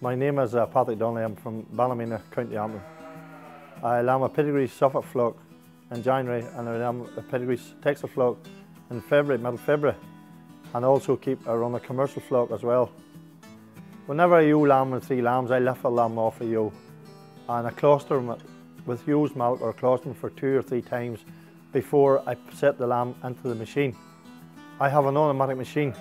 My name is Patrick Donnelly. I'm from Ballymena, County Antrim. I lamb a pedigree Suffolk flock in January, and I lamb a pedigree Texas flock in February, middle February, and also I run a commercial flock as well. Whenever I ewe lamb with 3 lambs, I lift a lamb off the ewe and I cluster them with ewe's milk, or cluster them for 2 or 3 times before I set the lamb into the machine. I have an automatic machine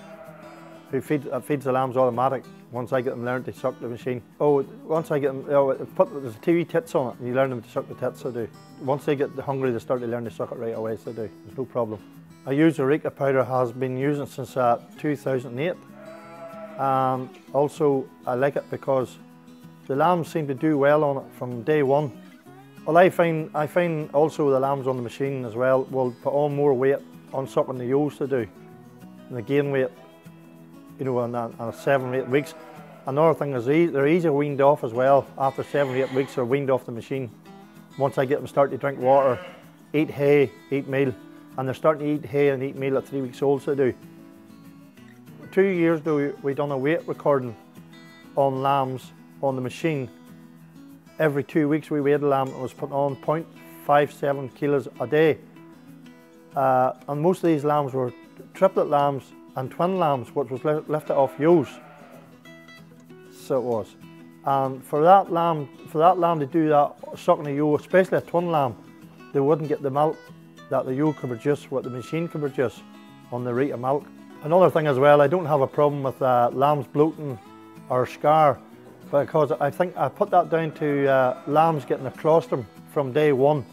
that feeds the lambs automatic once I get them learned to suck the machine. Once I get them, there's TV tits on it and you learn them to suck the tits, so do. Once they get hungry, they start to learn to suck it right away, so do. There's no problem. I use Ewe-reka powder, has been using since 2008. And also I like it because the lambs seem to do well on it from day one. Well, I find also the lambs on the machine as well will put on more weight on sucking the ewes to do. And they gain weight, you know, on 7 or 8 weeks. Another thing is they're easier weaned off as well. After 7 or 8 weeks, they're weaned off the machine. Once I get them start to drink water, eat hay, eat meal, and they're starting to eat hay and eat meal at 3 weeks old, so do. 2 years ago, we done a weight recording on lambs on the machine. Every 2 weeks we weighed a lamb and was putting on 0.57 kilos a day. And most of these lambs were triplet lambs and twin lambs, which was lifted off ewes. So it was. And for that lamb to do that, sucking a ewe, especially a twin lamb, they wouldn't get the milk that the ewe could produce, what the machine could produce on the Ewe-reka milk. Another thing as well, I don't have a problem with lambs bloating or scar, because I think I put that down to lambs getting a colostrum from day one,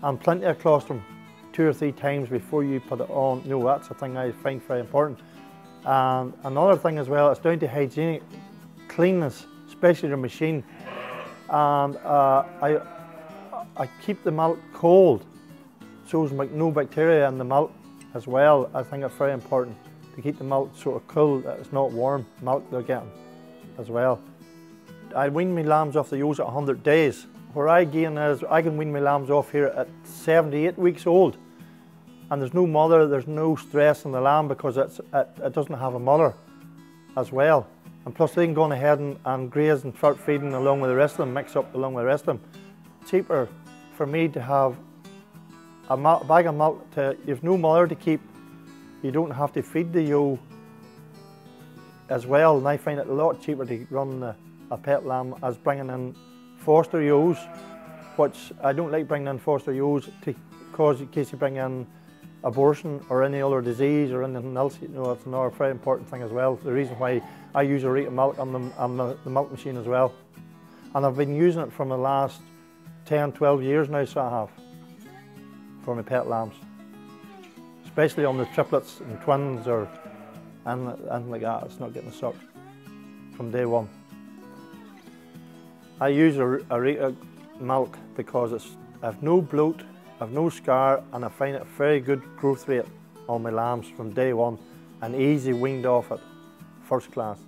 and plenty of colostrum 2 or 3 times before you put it on. You know, that's a thing I find very important. And another thing as well, it's down to hygienic cleanness, especially the machine. And I keep the milk cold, so there's no bacteria in the milk as well. I think it's very important to keep the milk sort of cool, that it's not warm milk they're getting as well. I wean my lambs off the ewes at 100 days. Where I gain is I can wean my lambs off here at 78 weeks old, and there's no mother, there's no stress in the lamb because it doesn't have a mother as well. And plus they can go on ahead and graze and start feeding along with the rest of them, mix up along with the rest of them. Cheaper for me to have a bag of milk, you've no mother to keep, you don't have to feed the ewe as well, and I find it a lot cheaper to run a pet lamb as bringing in foster ewes, which I don't like bringing in foster ewes because in case you bring in abortion or any other disease or anything else, you know, it's another very important thing as well. The reason why I use Ewe-reka milk on the milk machine as well. And I've been using it from the last 10, 12 years now, so I have, for my pet lambs. Especially on the triplets and twins or anything like that, it's not getting sucked from day one. I use Ewe-reka milk because I have no bloat, I have no scar, and I find it a very good growth rate on my lambs from day one and easy weaned off it, first class.